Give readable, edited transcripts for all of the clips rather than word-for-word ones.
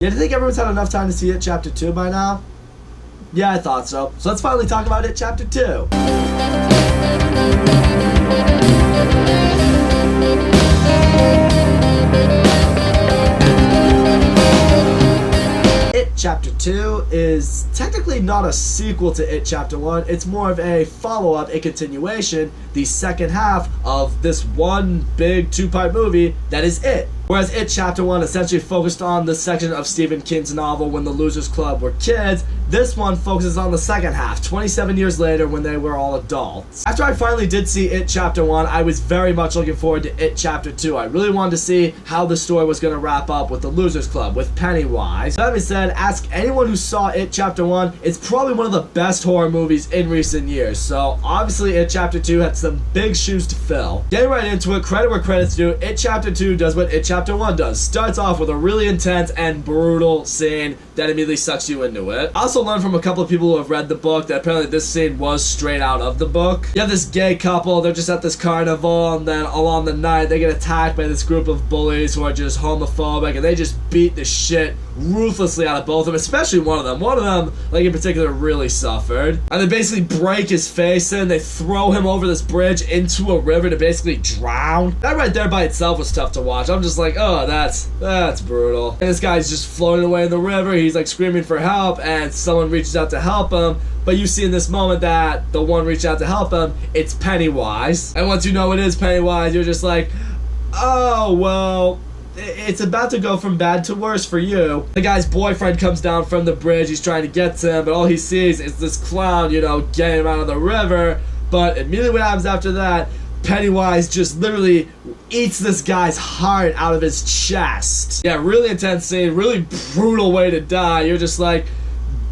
Yeah, do you think everyone's had enough time to see It Chapter 2 by now? Yeah, I thought so. So let's finally talk about It Chapter 2. It Chapter 2 is technically not a sequel to It Chapter 1. It's more of a follow-up, a continuation, the second half of this one big two-part movie that is It. Whereas It Chapter 1 essentially focused on the section of Stephen King's novel when the Losers Club were kids, this one focuses on the second half, 27 years later when they were all adults. After I finally did see It Chapter 1, I was very much looking forward to It Chapter 2. I really wanted to see how the story was going to wrap up with the Losers Club, with Pennywise. That being said, ask anyone who saw It Chapter 1, it's probably one of the best horror movies in recent years, so obviously It Chapter 2 had some big shoes to fill. Getting right into it, credit where credit's due, It Chapter 2 does what It Chapter 1 does. Starts off with a really intense and brutal scene that immediately sucks you into it. I also learned from a couple of people who have read the book that apparently this scene was straight out of the book. You have this gay couple, they're just at this carnival, and then along the night they get attacked by this group of bullies who are just homophobic, and they just beat the shit ruthlessly out of both of them, especially one of them. One of them, like in particular, really suffered. And they basically break his face in, they throw him over this bridge into a river to basically drown. That right there by itself was tough to watch. I'm just like, oh, that's brutal. And this guy's just floating away in the river, he's like screaming for help, and someone reaches out to help him. But you see in this moment that the one reached out to help him, it's Pennywise. And once you know it is Pennywise, you're just like, oh, well, it's about to go from bad to worse for you. The guy's boyfriend comes down from the bridge, he's trying to get to him, but all he sees is this clown, you know, getting him out of the river. But immediately what happens after that, Pennywise just literally eats this guy's heart out of his chest. Yeah, really intense scene, really brutal way to die. You're just like,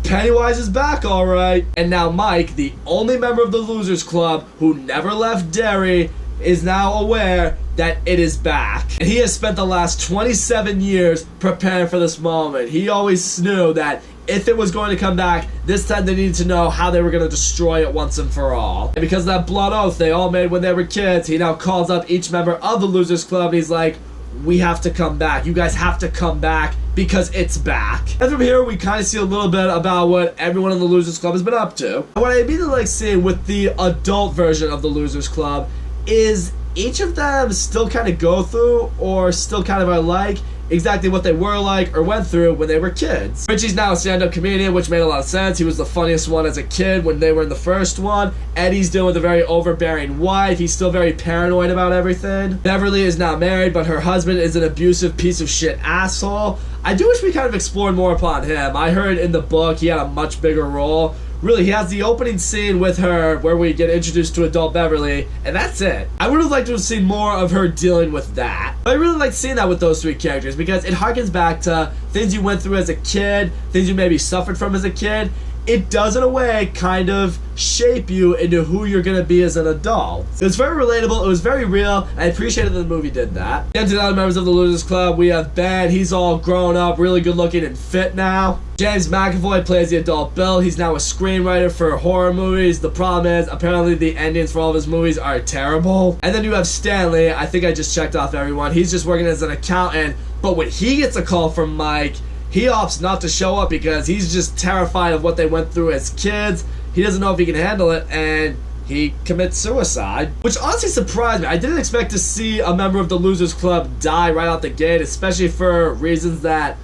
Pennywise is back, alright. And now Mike, the only member of the Losers Club who never left Derry, is now aware that it is back. And he has spent the last 27 years preparing for this moment. He always knew that if it was going to come back, this time they needed to know how they were going to destroy it once and for all. And because of that blood oath they all made when they were kids, he now calls up each member of the Losers Club and he's like, we have to come back. You guys have to come back because it's back. And from here, we kind of see a little bit about what everyone in the Losers Club has been up to. And what I immediately like seeing with the adult version of the Losers Club is each of them still kind of go through or still kind of are like exactly what they were like or went through when they were kids. Richie's now a stand-up comedian, which made a lot of sense. He was the funniest one as a kid when they were in the first one. Eddie's dealing with a very overbearing wife. He's still very paranoid about everything. Beverly is now married, but her husband is an abusive piece of shit asshole. I do wish we kind of explored more upon him. I heard in the book he had a much bigger role. Really, he has the opening scene with her where we get introduced to adult Beverly, and that's it. I would have liked to have seen more of her dealing with that. But I really like seeing that with those three characters because it harkens back to things you went through as a kid, things you maybe suffered from as a kid. It does, in a way, kind of shape you into who you're going to be as an adult. It was very relatable, it was very real, and I appreciated that the movie did that. And to the other members of the Losers Club, we have Ben. He's all grown up, really good looking and fit now. James McAvoy plays the adult Bill. He's now a screenwriter for horror movies. The problem is, apparently the endings for all of his movies are terrible. And then you have Stanley. I think I just checked off everyone. He's just working as an accountant, but when he gets a call from Mike, he opts not to show up because he's just terrified of what they went through as kids. He doesn't know if he can handle it, and he commits suicide, which honestly surprised me. I didn't expect to see a member of the Losers Club die right out the gate, especially for reasons that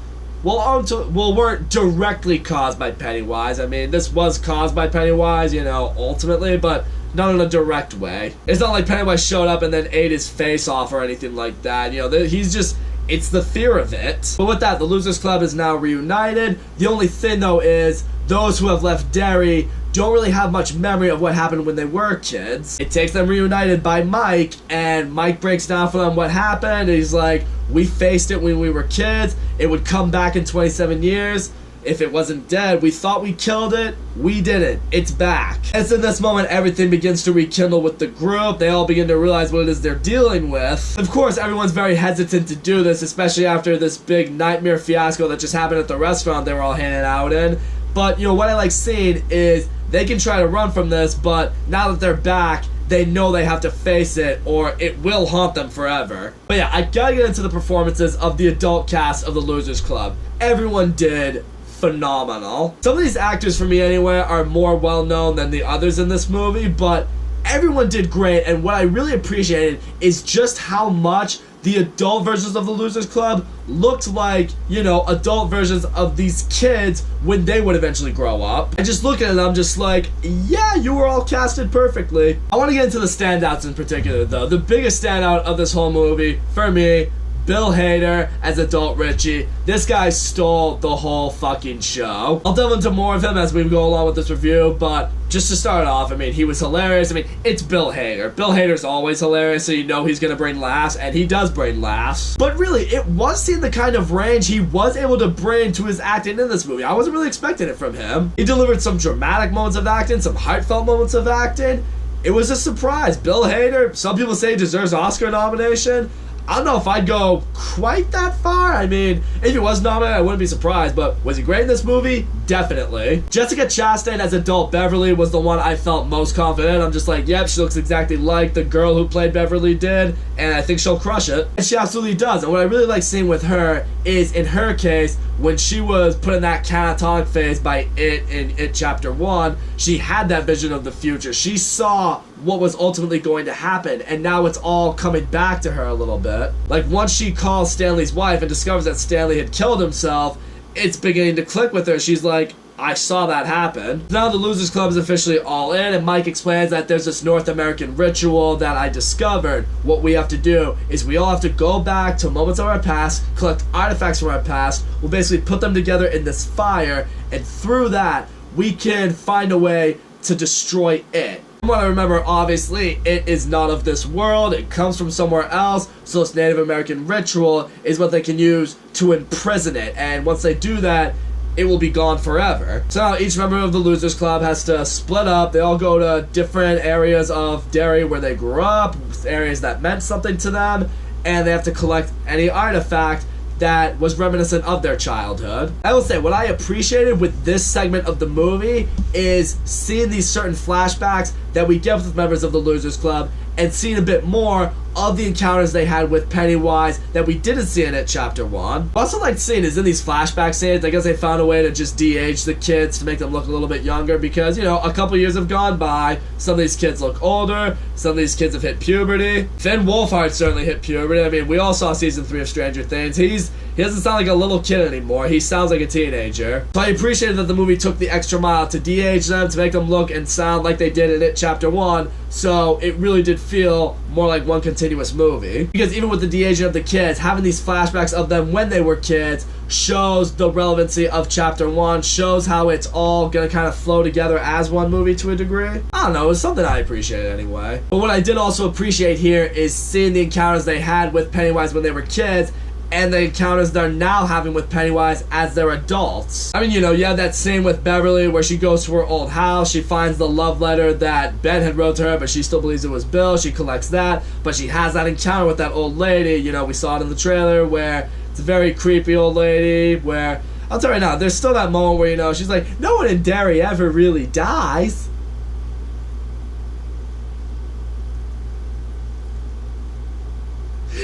weren't directly caused by Pennywise. I mean, this was caused by Pennywise, you know, ultimately, but not in a direct way. It's not like Pennywise showed up and then ate his face off or anything like that. You know, he's just... it's the fear of it. But with that, the Losers Club is now reunited. The only thing, though, is those who have left Derry don't really have much memory of what happened when they were kids. It takes them reunited by Mike, and Mike breaks down for them what happened. He's like, we faced it when we were kids. It would come back in 27 years. If it wasn't dead, we thought we killed it. We didn't. It's back. And so in this moment, everything begins to rekindle with the group. They all begin to realize what it is they're dealing with. Of course, everyone's very hesitant to do this, especially after this big nightmare fiasco that just happened at the restaurant they were all hanging out in. But, you know, what I like seeing is they can try to run from this, but now that they're back, they know they have to face it or it will haunt them forever. But yeah, I gotta get into the performances of the adult cast of the Losers Club. Everyone did phenomenal. Some of these actors, for me anyway, are more well known than the others in this movie, but everyone did great. And what I really appreciated is just how much the adult versions of the Losers Club looked like, you know, adult versions of these kids when they would eventually grow up. And just looking at it, I'm just like, yeah, you were all casted perfectly. I want to get into the standouts in particular, though. The biggest standout of this whole movie, for me, Bill Hader as adult Richie. This guy stole the whole fucking show. I'll delve into more of him as we go along with this review, but just to start off, I mean, he was hilarious. I mean, it's Bill Hader. Bill Hader's always hilarious, so you know he's gonna bring laughs, and he does bring laughs. But really, it was seeing the kind of range he was able to bring to his acting in this movie. I wasn't really expecting it from him. He delivered some dramatic moments of acting, some heartfelt moments of acting. It was a surprise. Bill Hader, some people say he deserves an Oscar nomination. I don't know if I'd go quite that far. I mean, if he was nominated, I wouldn't be surprised, but was he great in this movie? Definitely. Jessica Chastain as adult Beverly was the one I felt most confident. I'm just like, yep, she looks exactly like the girl who played Beverly did, and I think she'll crush it. And she absolutely does. And what I really like seeing with her is, in her case, when she was put in that catatonic phase by It in It Chapter 1, she had that vision of the future. She saw what was ultimately going to happen, and now it's all coming back to her a little bit. Like, once she calls Stanley's wife and discovers that Stanley had killed himself, it's beginning to click with her. She's like, I saw that happen. Now the Losers Club is officially all in, and Mike explains that there's this North American ritual that I discovered. What we have to do is we all have to go back to moments of our past, collect artifacts from our past, we'll basically put them together in this fire, and through that, we can find a way to destroy it. From what I remember, obviously, it is not of this world, it comes from somewhere else, so this Native American ritual is what they can use to imprison it, and once they do that, it will be gone forever. So now each member of the Losers Club has to split up. They all go to different areas of Derry where they grew up, areas that meant something to them, and they have to collect any artifact that was reminiscent of their childhood. I will say, what I appreciated with this segment of the movie is seeing these certain flashbacks that we get with members of the Losers Club and seeing a bit more of the encounters they had with Pennywise that we didn't see in It Chapter 1. I also liked seeing is in these flashback scenes, I guess they found a way to just de-age the kids to make them look a little bit younger because, you know, a couple years have gone by, some of these kids look older, some of these kids have hit puberty. Finn Wolfhard certainly hit puberty. I mean, we all saw season 3 of Stranger Things. He doesn't sound like a little kid anymore. He sounds like a teenager. So I appreciated that the movie took the extra mile to de-age them, to make them look and sound like they did in It Chapter 1, so it really did feel more like one continuous movie. Because even with the de-aging of the kids, having these flashbacks of them when they were kids shows the relevancy of Chapter 1, shows how it's all gonna kind of flow together as one movie to a degree. I don't know, it was something I appreciated anyway. But what I did also appreciate here is seeing the encounters they had with Pennywise when they were kids, and the encounters they're now having with Pennywise as they're adults. I mean, you know, you have that scene with Beverly where she goes to her old house, she finds the love letter that Ben had wrote to her, but she still believes it was Bill, she collects that, but she has that encounter with that old lady, you know, we saw it in the trailer, where it's a very creepy old lady, where, I'll tell you right now, there's still that moment where, you know, she's like, no one in Derry ever really dies.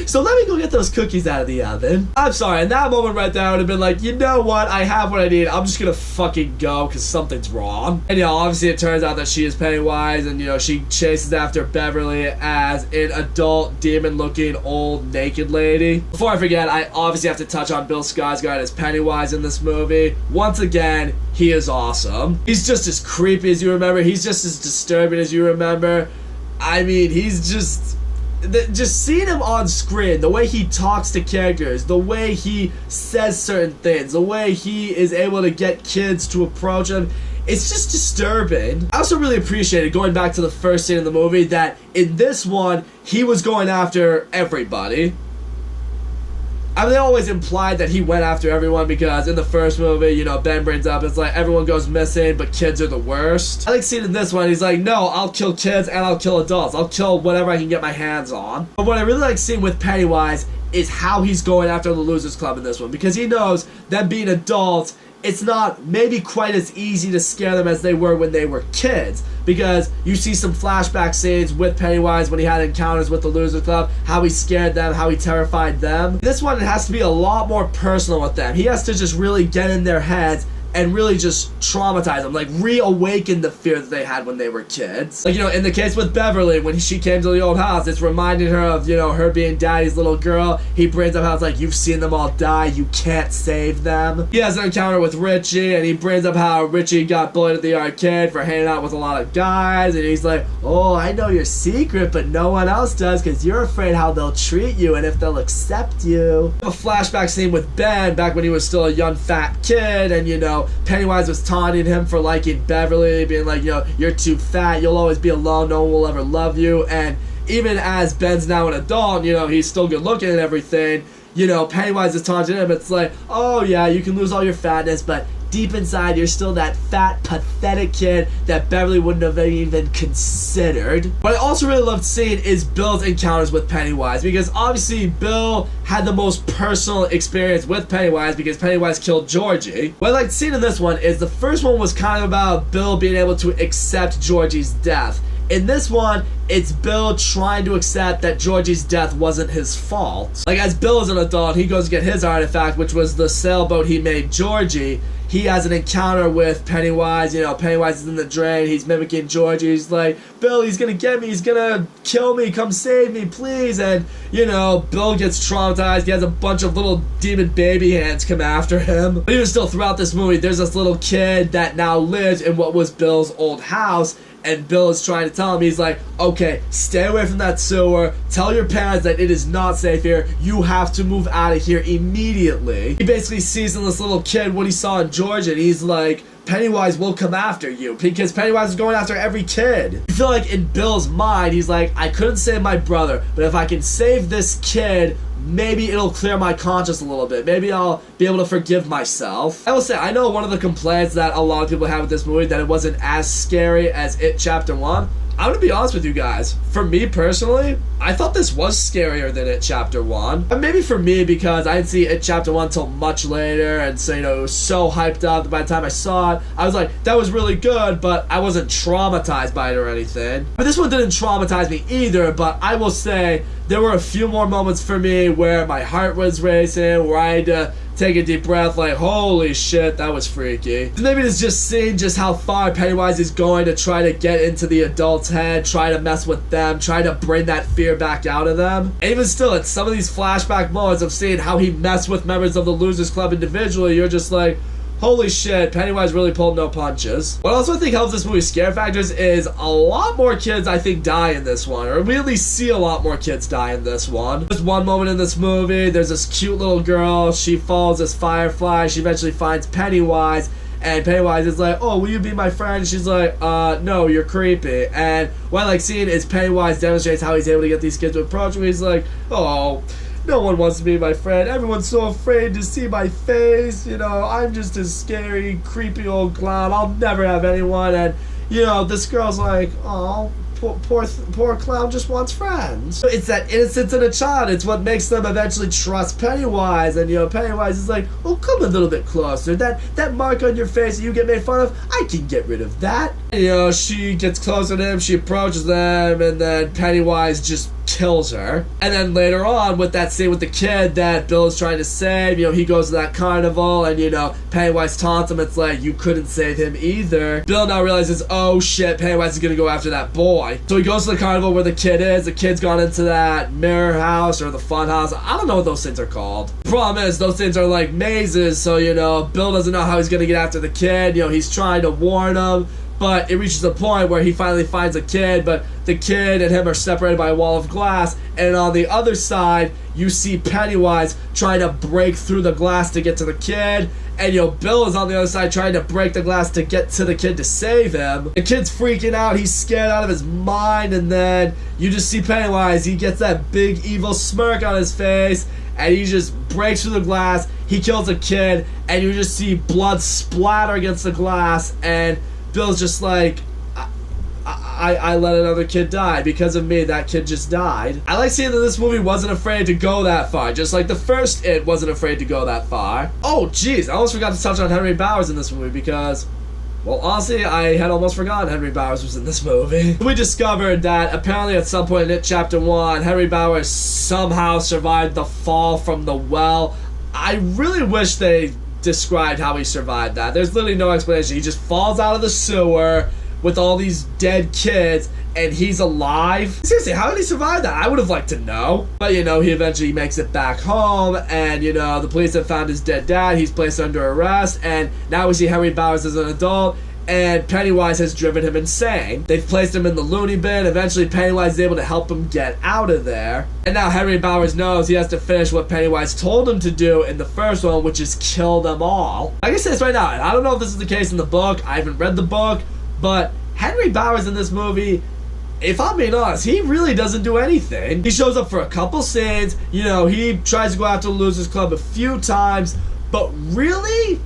So let me go get those cookies out of the oven. I'm sorry, in that moment right there, I would have been like, you know what, I have what I need, I'm just gonna fucking go, because something's wrong. And, you know, obviously it turns out that she is Pennywise, and, you know, she chases after Beverly as an adult, demon-looking, old, naked lady. Before I forget, I obviously have to touch on Bill Skarsgård as Pennywise in this movie. Once again, he is awesome. He's just as creepy as you remember, he's just as disturbing as you remember. I mean, he's just seeing him on screen, the way he talks to characters, the way he says certain things, the way he is able to get kids to approach him, it's just disturbing. I also really appreciated, going back to the first scene in the movie, that in this one, he was going after everybody. I mean, they always implied that he went after everyone because in the first movie, you know, Ben brings up, it's like everyone goes missing, but kids are the worst. I like seeing in this one, he's like, no, I'll kill kids and I'll kill adults. I'll kill whatever I can get my hands on. But what I really like seeing with Pennywise is how he's going after the Losers Club in this one, because he knows them being adults it's not maybe quite as easy to scare them as they were when they were kids, because you see some flashback scenes with Pennywise when he had encounters with the Loser Club, how he scared them, how he terrified them. This one, it has to be a lot more personal with them. He has to just really get in their heads and really just traumatize them, like reawaken the fear that they had when they were kids. Like, you know, in the case with Beverly, when she came to the old house, it's reminding her of, you know, her being Daddy's little girl. He brings up how it's like, you've seen them all die, you can't save them. He has an encounter with Richie, and he brings up how Richie got bullied at the arcade for hanging out with a lot of guys, and he's like, oh, I know your secret, but no one else does, because you're afraid how they'll treat you and if they'll accept you. A flashback scene with Ben, back when he was still a young fat kid, and, you know, Pennywise was taunting him for liking Beverly, being like, you know, you're too fat, you'll always be alone, no one will ever love you. And even as Ben's now an adult, you know, he's still good looking and everything, you know, Pennywise is taunting him. It's like, oh yeah, you can lose all your fatness, but deep inside you're still that fat, pathetic kid that Beverly wouldn't have even considered. What I also really loved seeing is Bill's encounters with Pennywise, because obviously Bill had the most personal experience with Pennywise because Pennywise killed Georgie. What I liked seeing in this one is the first one was kind of about Bill being able to accept Georgie's death. In this one, it's Bill trying to accept that Georgie's death wasn't his fault. Like, as Bill is an adult, he goes to get his artifact, which was the sailboat he made Georgie. He has an encounter with Pennywise. You know, Pennywise is in the drain. He's mimicking Georgie. He's like, Bill, he's gonna get me. He's gonna kill me. Come save me, please. And, you know, Bill gets traumatized. He has a bunch of little demon baby hands come after him. But even still, throughout this movie, there's this little kid that now lives in what was Bill's old house. And Bill is trying to tell him, he's like, okay, stay away from that sewer. Tell your parents that it is not safe here. You have to move out of here immediately. He basically sees in this little kid what he saw in Georgia, and he's like, Pennywise will come after you, because Pennywise is going after every kid. I feel like in Bill's mind, he's like, I couldn't save my brother, but if I can save this kid, maybe it'll clear my conscience a little bit. Maybe I'll be able to forgive myself. I will say, I know one of the complaints that a lot of people have with this movie, that it wasn't as scary as It Chapter 1. I'm gonna be honest with you guys. For me personally, I thought this was scarier than It Chapter 1. But maybe for me, because I didn't see It Chapter 1 until much later, and so, you know, it was so hyped up that by the time I saw it, I was like, that was really good, but I wasn't traumatized by it or anything. But this one didn't traumatize me either, but I will say, there were a few more moments for me where my heart was racing, where I had to take a deep breath, like, holy shit, that was freaky. Maybe it's just seeing just how far Pennywise is going to try to get into the adult's head, try to mess with them, try to bring that fear back out of them. And even still, at some of these flashback moments of seeing how he messed with members of the Losers Club individually, you're just like, holy shit, Pennywise really pulled no punches. What also I think helps this movie's scare factors is a lot more kids, I think, die in this one. Or we at least see a lot more kids die in this one. There's one moment in this movie, there's this cute little girl, she follows this firefly, she eventually finds Pennywise, and Pennywise is like, oh, will you be my friend? And she's like, no, you're creepy. And what I like seeing is Pennywise demonstrates how he's able to get these kids to approach him. He's like, oh, no one wants to be my friend. Everyone's so afraid to see my face. You know, I'm just a scary, creepy old clown. I'll never have anyone. And, you know, this girl's like, oh, poor clown just wants friends. It's that innocence in a child. It's what makes them eventually trust Pennywise. And, you know, Pennywise is like, oh, come a little bit closer. That mark on your face that you get made fun of, I can get rid of that. And, you know, she gets closer to him, she approaches them, and then Pennywise just kills her. And then later on, with that scene with the kid that Bill is trying to save, you know, he goes to that carnival, and, you know, Pennywise taunts him. It's like, you couldn't save him either. Bill now realizes, oh shit, Pennywise is gonna go after that boy. So he goes to the carnival where the kid is. The kid's gone into that mirror house or the fun house. I don't know what those things are called. The problem is, those things are like mazes, so, you know, Bill doesn't know how he's gonna get after the kid. You know, he's trying to warn him, but it reaches a point where he finally finds a kid, but the kid and him are separated by a wall of glass, and on the other side, you see Pennywise trying to break through the glass to get to the kid, and, you know, Bill is on the other side trying to break the glass to get to the kid to save him. The kid's freaking out, he's scared out of his mind, and then you just see Pennywise, he gets that big evil smirk on his face, and he just breaks through the glass, he kills a kid, and you just see blood splatter against the glass, and Bill's just like, I let another kid die. Because of me, that kid just died. I like seeing that this movie wasn't afraid to go that far, just like the first It wasn't afraid to go that far. Oh, jeez, I almost forgot to touch on Henry Bowers in this movie because, well, honestly, I had almost forgotten Henry Bowers was in this movie. We discovered that apparently at some point in It Chapter 1, Henry Bowers somehow survived the fall from the well. I really wish they described how he survived that. There's literally no explanation. He just falls out of the sewer with all these dead kids, and he's alive. Seriously, how did he survive that? I would have liked to know. But, you know, he eventually makes it back home, and, you know, the police have found his dead dad. He's placed under arrest, and now we see Henry Bowers as an adult, and Pennywise has driven him insane. They've placed him in the loony bin. Eventually, Pennywise is able to help him get out of there. And now Henry Bowers knows he has to finish what Pennywise told him to do in the first one, which is kill them all. I can say this right now, and I don't know if this is the case in the book. I haven't read the book, but Henry Bowers in this movie, if I'm being honest, he really doesn't do anything. He shows up for a couple scenes, you know, he tries to go after the Losers Club a few times, but really,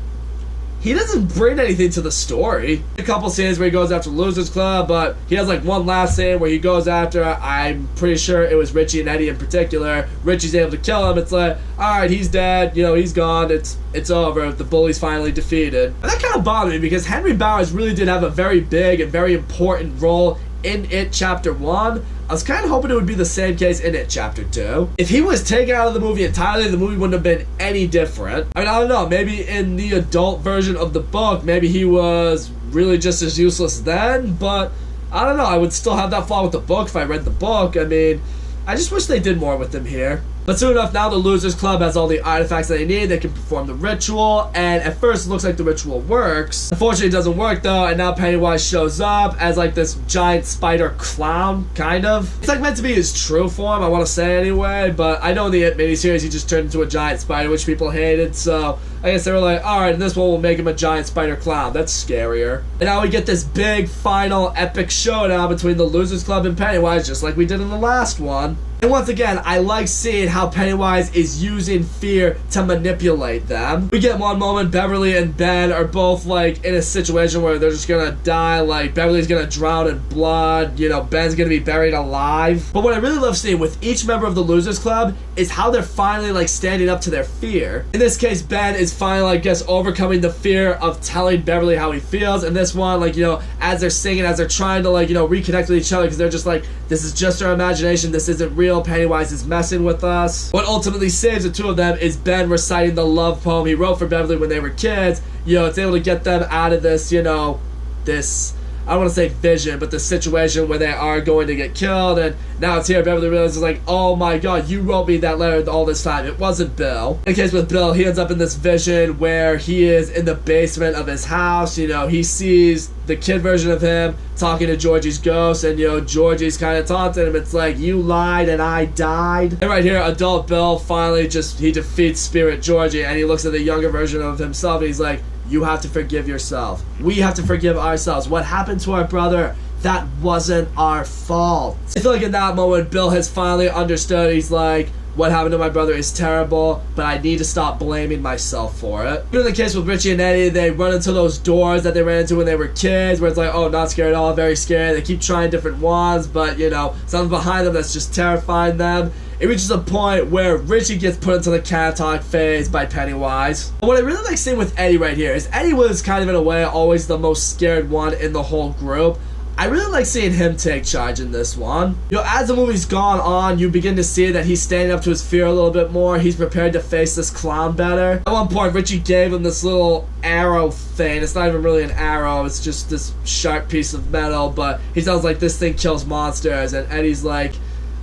he doesn't bring anything to the story. A couple scenes where he goes after the Losers Club, but he has like one last scene where he goes after, I'm pretty sure it was Richie and Eddie in particular. Richie's able to kill him. It's like, alright, he's dead, you know, he's gone, it's over, the bully's finally defeated. And that kind of bothered me because Henry Bowers really did have a very big and very important role in It Chapter 1. I was kind of hoping it would be the same case in It Chapter 2. If he was taken out of the movie entirely, the movie wouldn't have been any different. I mean, I don't know, maybe in the adult version of the book, maybe he was really just as useless then, but I don't know, I would still have that flaw with the book if I read the book. I mean, I just wish they did more with him here. But soon enough, now the Losers Club has all the artifacts that they need. They can perform the ritual, and at first it looks like the ritual works. Unfortunately, it doesn't work though, and now Pennywise shows up as like this giant spider clown, kind of. It's like meant to be his true form, I want to say anyway, but I know in the It miniseries he just turned into a giant spider, which people hated, so I guess they were like, alright, in this one we'll make him a giant spider clown. That's scarier. And now we get this big, final, epic showdown between the Losers Club and Pennywise, just like we did in the last one. And once again, I like seeing how Pennywise is using fear to manipulate them. We get one moment, Beverly and Ben are both like in a situation where they're just gonna die, like Beverly's gonna drown in blood, you know, Ben's gonna be buried alive. But what I really love seeing with each member of the Losers Club is how they're finally like standing up to their fear. In this case, Ben is finally, I guess, overcoming the fear of telling Beverly how he feels. And this one, like, you know, as they're singing, as they're trying to, like, you know, reconnect with each other, because they're just like, this is just our imagination, this isn't real, Pennywise is messing with us. What ultimately saves the two of them is Ben reciting the love poem he wrote for Beverly when they were kids. You know, it's able to get them out of this, you know, this, I don't want to say vision, but the situation where they are going to get killed, and now it's here. Beverly realizes, like, oh my god, you wrote me that letter all this time. It wasn't Bill. In the case with Bill, he ends up in this vision where he is in the basement of his house. You know, he sees the kid version of him talking to Georgie's ghost, and, you know, Georgie's kind of taunting him. It's like, you lied and I died. And right here, adult Bill finally he defeats Spirit Georgie, and he looks at the younger version of himself, and he's like, you have to forgive yourself. We have to forgive ourselves. What happened to our brother, that wasn't our fault. I feel like in that moment, Bill has finally understood. He's like, what happened to my brother is terrible, but I need to stop blaming myself for it. In the case with Richie and Eddie, they run into those doors that they ran into when they were kids, where it's like, oh, not scared at all, very scared. They keep trying different ones, but, you know, something behind them that's just terrifying them. It reaches a point where Richie gets put into the catatonic phase by Pennywise. But what I really like seeing with Eddie right here is Eddie was kind of, in a way, always the most scared one in the whole group. I really like seeing him take charge in this one. You know, as the movie's gone on, you begin to see that he's standing up to his fear a little bit more. He's prepared to face this clown better. At one point, Richie gave him this little arrow thing. It's not even really an arrow. It's just this sharp piece of metal. But he sounds like this thing kills monsters. And Eddie's like,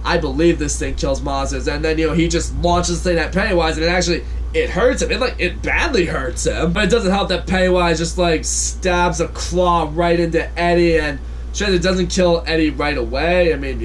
I believe this thing kills monsters. And then, you know, he just launches this thing at Pennywise, and it hurts him. It badly hurts him. But it doesn't help that Pennywise just, like, stabs a claw right into Eddie, and sure, it doesn't kill Eddie right away. I mean,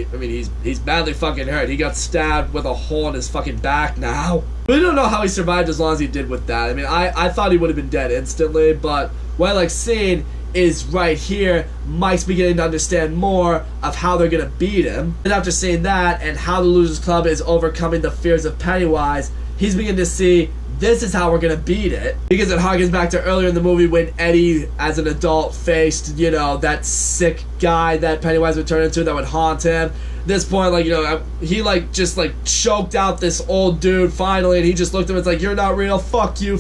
he's badly fucking hurt. He got stabbed with a hole in his fucking back now. We don't know how he survived as long as he did with that. I mean, I thought he would have been dead instantly, but what I like seeing is right here, Mike's beginning to understand more of how they're gonna beat him. And after seeing that, and how the Losers Club is overcoming the fears of Pennywise, he's beginning to see this is how we're gonna beat it. Because it harkens back to earlier in the movie when Eddie, as an adult, faced, you know, that sick guy that Pennywise would turn into that would haunt him. At this point, like, you know, he, like, just, like, choked out this old dude finally, and he just looked at him and was like, you're not real, fuck you,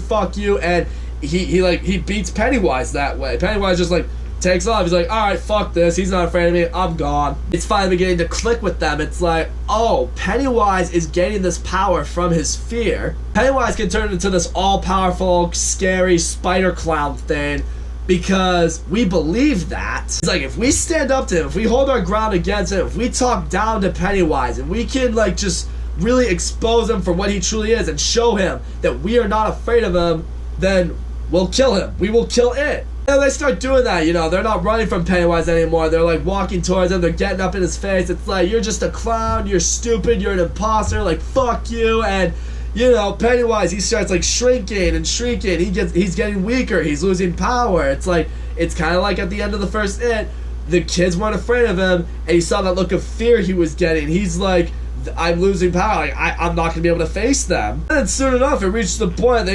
and he beats Pennywise that way. Pennywise just, like, takes off. He's like, alright, fuck this. He's not afraid of me. I'm gone. It's finally beginning to click with them. It's like, oh, Pennywise is gaining this power from his fear. Pennywise can turn into this all-powerful, scary spider clown thing because we believe that. It's like, if we stand up to him, if we hold our ground against him, if we talk down to Pennywise, and we can, like, just really expose him for what he truly is and show him that we are not afraid of him, then we'll kill him. We will kill it. And they start doing that, you know, they're not running from Pennywise anymore, they're like walking towards him, they're getting up in his face, it's like, you're just a clown, you're stupid, you're an imposter, like, fuck you, and, you know, Pennywise, he starts, like, shrinking and shrinking, he's getting weaker, he's losing power, it's like, it's kind of like at the end of the first It, the kids weren't afraid of him, and he saw that look of fear he was getting, he's like, I'm losing power, like, I'm not gonna be able to face them. And then soon enough, it reached the point,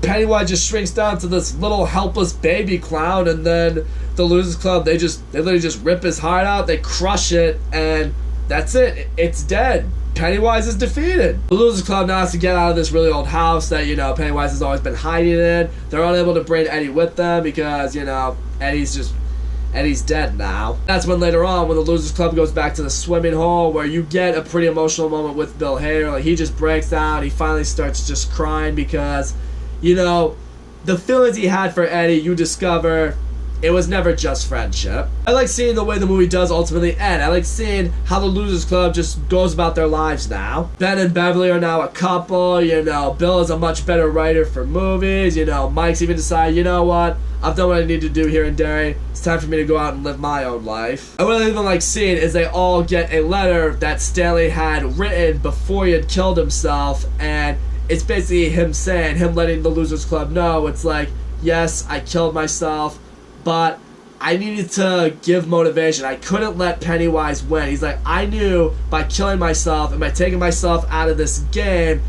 Pennywise just shrinks down to this little helpless baby clown, and then the Losers Club, they literally just rip his heart out, they crush it, and that's it. It's dead. Pennywise is defeated. The Losers Club now has to get out of this really old house that, you know, Pennywise has always been hiding in. They're unable to bring Eddie with them because, you know, Eddie's dead now. That's when later on, when the Losers Club goes back to the swimming hole, where you get a pretty emotional moment with Bill Hader. Like, he just breaks down, he finally starts just crying because, you know, the feelings he had for Eddie, you discover it was never just friendship. I like seeing the way the movie does ultimately end. I like seeing how the Losers Club just goes about their lives now. Ben and Beverly are now a couple, you know, Bill is a much better writer for movies, you know, Mike's even decided, you know what, I've done what I need to do here in Derry, it's time for me to go out and live my own life. And what I even like seeing is they all get a letter that Stanley had written before he had killed himself, and it's basically him letting the Losers Club know, it's like, yes, I killed myself, but I needed to give motivation. I couldn't let Pennywise win. He's like, I knew by killing myself and by taking myself out of this game,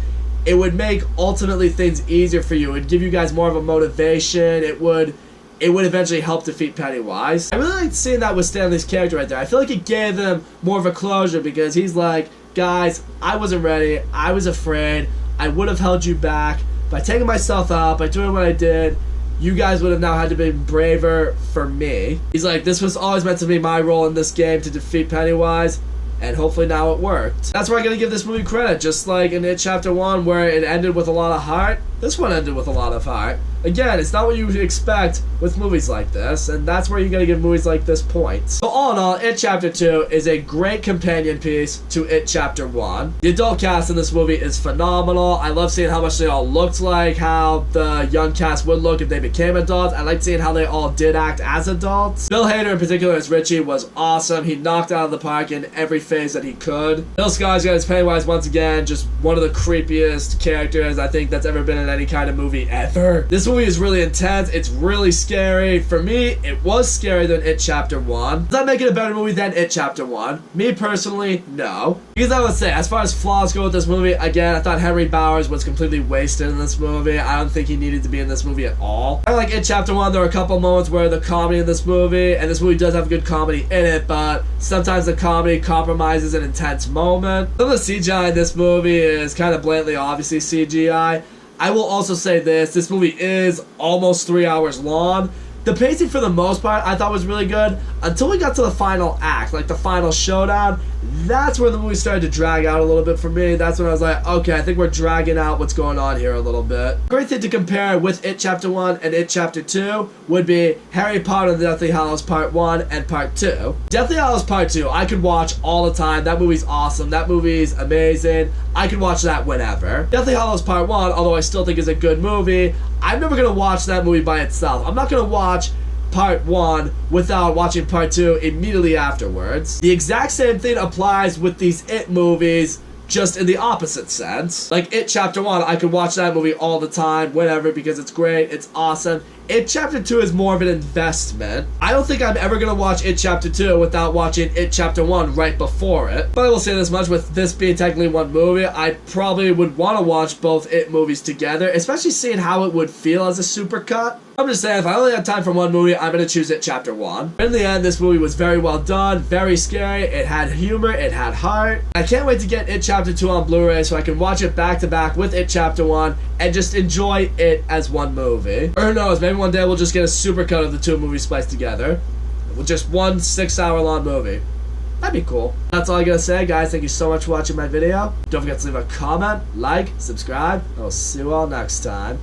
it would make ultimately things easier for you. It would give you guys more of a motivation. It would eventually help defeat Pennywise. I really liked seeing that with Stanley's character right there. I feel like it gave him more of a closure because he's like, guys, I wasn't ready. I was afraid. I would have held you back. By taking myself out, by doing what I did, you guys would have now had to be braver for me. He's like, this was always meant to be my role in this game to defeat Pennywise, and hopefully now it worked. That's where I'm gonna give this movie credit. Just like in It Chapter 1 where it ended with a lot of heart, this one ended with a lot of heart. Again, it's not what you would expect with movies like this, and that's where you gotta give movies like this points. So all in all, It Chapter 2 is a great companion piece to It Chapter 1. The adult cast in this movie is phenomenal. I love seeing how much they all looked like, how the young cast would look if they became adults. I like seeing how they all did act as adults. Bill Hader in particular as Richie was awesome. He knocked out of the park in every phase that he could. Bill Skarsgård as Pennywise, once again, just one of the creepiest characters I think that's ever been in any kind of movie ever. This movie is really intense. It's really scary. For me, it was scarier than It Chapter 1. Does that make it a better movie than It Chapter 1? Me personally, no. Because I would say, as far as flaws go with this movie, again, I thought Henry Bowers was completely wasted in this movie. I don't think he needed to be in this movie at all. I like It Chapter 1. There were a couple moments where the comedy in this movie, and this movie does have good comedy in it, but sometimes the comedy compromises an intense moment. Some of the CGI in this movie is kind of blatantly obviously CGI. I will also say this movie is almost 3 hours long. The pacing for the most part I thought was really good until we got to the final act, like the final showdown. That's where the movie started to drag out a little bit for me. That's when I was like, okay, I think we're dragging out what's going on here a little bit. Great thing to compare with It Chapter 1 and It Chapter 2 would be Harry Potter and the Deathly Hallows Part 1 and Part 2. Deathly Hallows Part 2 I could watch all the time. That movie's awesome. That movie's amazing. I could watch that whenever. Deathly Hallows Part 1, although I still think is a good movie, I'm never going to watch that movie by itself. I'm not going to watch Part 1 without watching Part 2 immediately afterwards. The exact same thing applies with these It movies, just in the opposite sense. Like It Chapter 1, I could watch that movie all the time, whenever, because it's great, it's awesome. It Chapter 2 is more of an investment. I don't think I'm ever gonna watch It Chapter 2 without watching It Chapter 1 right before it. But I will say this much, with this being technically one movie, I probably would want to watch both It movies together, especially seeing how it would feel as a supercut. I'm just saying, if I only have time for one movie, I'm gonna choose It Chapter 1. In the end, this movie was very well done, very scary, it had humor, it had heart. I can't wait to get It Chapter 2 on Blu-ray so I can watch it back to back with It Chapter 1 and just enjoy it as one movie. Or who knows, maybe one day we'll just get a supercut of the two movies spliced together with just one 6-hour long movie. That'd be cool. That's all I gotta say, guys. Thank you so much for watching my video. Don't forget to leave a comment, like, subscribe, and I'll see you all next time.